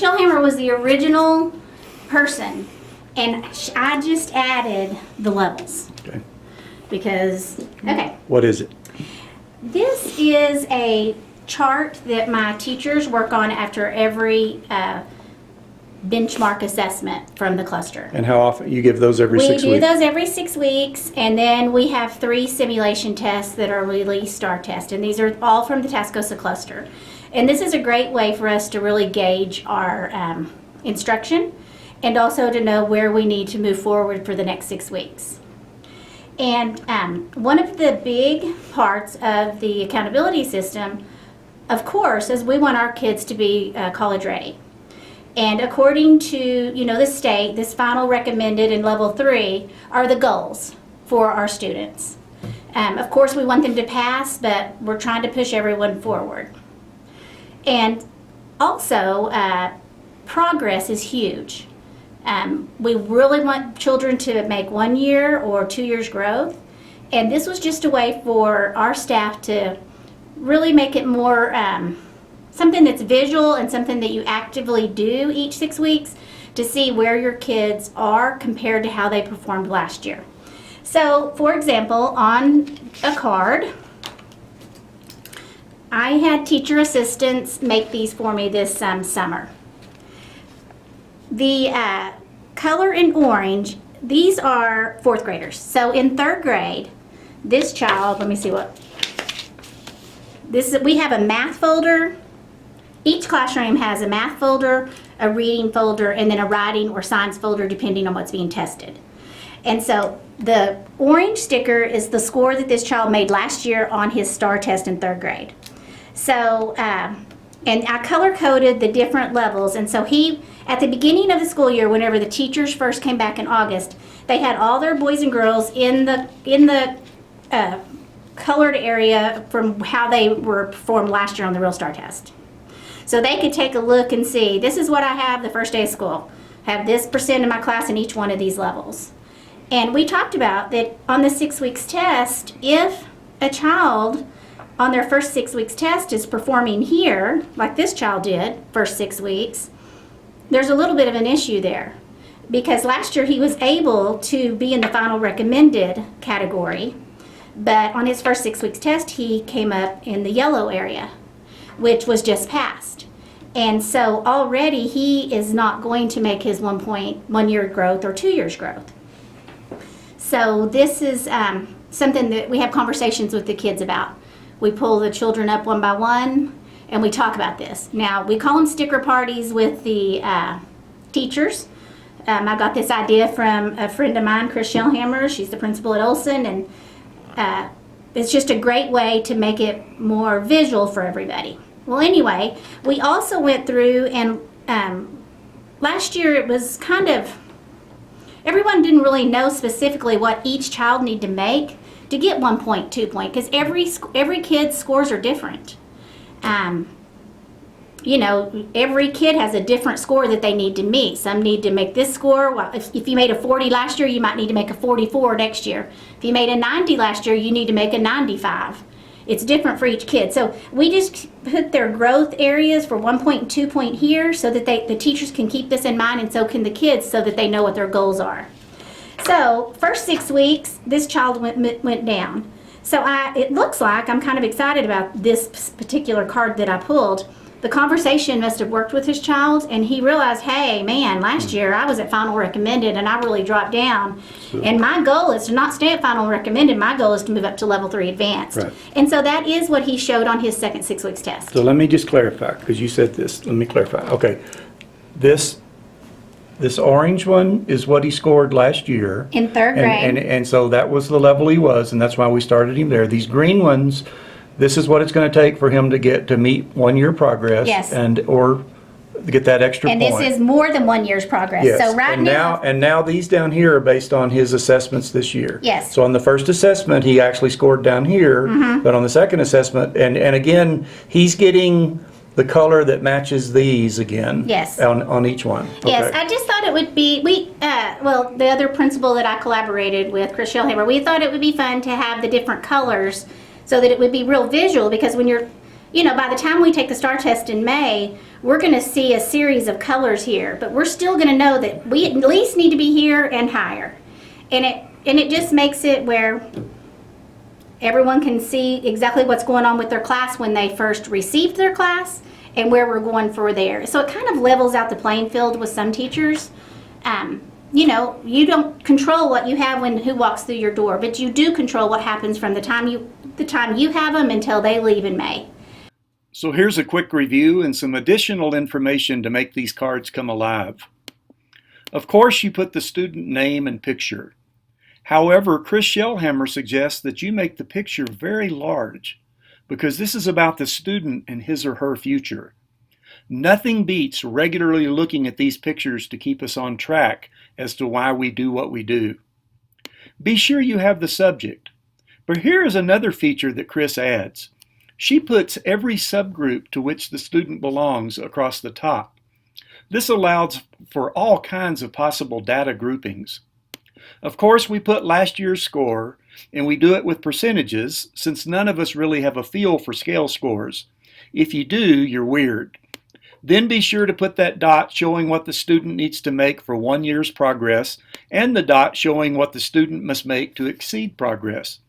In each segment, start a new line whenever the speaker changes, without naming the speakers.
Shellhammer was the original person, and I just added the levels.
Okay.
Because, okay,
What is it?
this is a chart that my teachers work on after every benchmark assessment from the cluster.
And how often you give those every
We
6
do
weeks?
those every 6 weeks, and then we have 3 simulation tests that are really STAR tests, and these are all from the Tascosa cluster. And this is a great way for us to really gauge our instruction and also to know where we need to move forward for the next 6 weeks. And one of the big parts of the accountability system, of course, is we want our kids to be college ready. And according to, the state, this final recommended in level 3 are the goals for our students. Of course, we want them to pass, but we're trying to push everyone forward. And also, progress is huge. We really want children to make 1 year or 2 years growth. And this was just a way for our staff to really make it more something that's visual and something that you actively do each 6 weeks to see where your kids are compared to how they performed last year. So, for example, on a card, I had teacher assistants make these for me this summer. The color in orange, these are 4th graders. So in 3rd grade, this child, let me see what, we have a math folder. Each classroom has a math folder, a reading folder, and then a writing or science folder depending on what's being tested. And so the orange sticker is the score that this child made last year on his STAR test in 3rd grade. So, and I color-coded the different levels, and so at the beginning of the school year, whenever the teachers first came back in August, they had all their boys and girls in the colored area from how they were performed last year on the Real STAR test. So they could take a look and see, this is what I have the first day of school. I have this percent of my class in each one of these levels. And we talked about that on the 6 weeks test, if a child on their first 6 weeks test is performing here, like this child did, first 6 weeks, there's a little bit of an issue there. Because last year he was able to be in the final recommended category, but on his first 6 weeks test he came up in the yellow area, which was just passed. And so already he is not going to make his 1 year growth or 2 years growth. So this is something that we have conversations with the kids about. We pull the children up one by one and we talk about this. Now we call them sticker parties with the teachers. I got this idea from a friend of mine, Chris Shellhammer. She's the principal at Olson, and it's just a great way to make it more visual for everybody. Well, anyway, we also went through and last year it was kind of, everyone didn't really know specifically what each child needed to make to get 1 point, 2 point, because every kid's scores are different. Every kid has a different score that they need to meet. Some need to make this score. Well, if you made a 40 last year, you might need to make a 44 next year. If you made a 90 last year, you need to make a 95. It's different for each kid. So we just put their growth areas for 1 point and 2 point here so that the teachers can keep this in mind, and so can the kids, so that they know what their goals are. So first 6 weeks, this child went down. So it looks like I'm kind of excited about this particular card that I pulled. The conversation must have worked with his child, and he realized, hey, man, last year I was at final recommended and I really dropped down. And my goal is to not stay at final recommended. My goal is to move up to level 3 advanced.
Right.
And so that is what he showed on his second 6 weeks test.
So let me just clarify, because you said this. Let me clarify. Okay. This orange one is what he scored last year.
In 3rd grade.
And so that was the level he was, and that's why we started him there. These green ones, this is what it's going to take for him to meet 1 year progress.
Yes.
Or get that extra
And
point.
this is more than 1 year's progress.
Yes.
So right now,
And now these down here are based on his assessments this year.
Yes.
So on the first assessment, he actually scored down here, but on the second assessment, and again, he's getting the color that matches these again.
Yes.
On each one.
yes,
Okay.
I just thought it would be, the other principal that I collaborated with, Chris Shellhammer, we thought it would be fun to have the different colors so that it would be real visual, because when you're by the time we take the STAR test in May, we're going to see a series of colors here, but we're still going to know that we at least need to be here and higher. And it just makes it where everyone can see exactly what's going on with their class when they first received their class and where we're going for there. So it kind of levels out the playing field with some teachers. You don't control what you have when who walks through your door, but you do control what happens from the time you have them until they leave in May.
So here's a quick review and some additional information to make these cards come alive. Of course, you put the student name and picture. However, Chris Shellhammer suggests that you make the picture very large because this is about the student and his or her future. Nothing beats regularly looking at these pictures to keep us on track as to why we do what we do. Be sure you have the subject. But here is another feature that Chris adds. She puts every subgroup to which the student belongs across the top. This allows for all kinds of possible data groupings. Of course, we put last year's score, and we do it with percentages since none of us really have a feel for scale scores. If you do, you're weird. Then be sure to put that dot showing what the student needs to make for 1 year's progress and the dot showing what the student must make to exceed progress.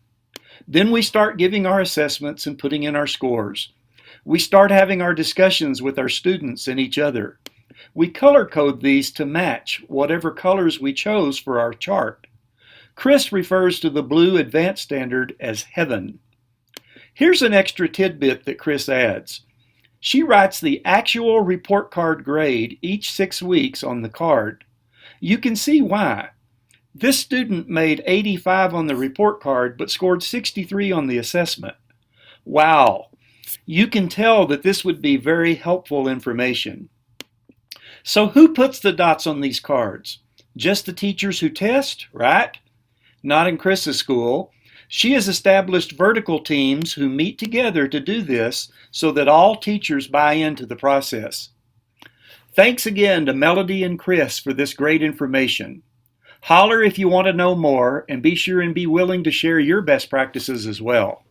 Then we start giving our assessments and putting in our scores. We start having our discussions with our students and each other. We color code these to match whatever colors we chose for our chart. Chris refers to the blue advanced standard as heaven. Here's an extra tidbit that Chris adds. She writes the actual report card grade each 6 weeks on the card. You can see why. This student made 85 on the report card but scored 63 on the assessment. Wow! You can tell that this would be very helpful information. So who puts the dots on these cards? Just the teachers who test, right? Not in Chris's school. She has established vertical teams who meet together to do this so that all teachers buy into the process. Thanks again to Melody and Chris for this great information. Holler if you want to know more, and be sure and be willing to share your best practices as well.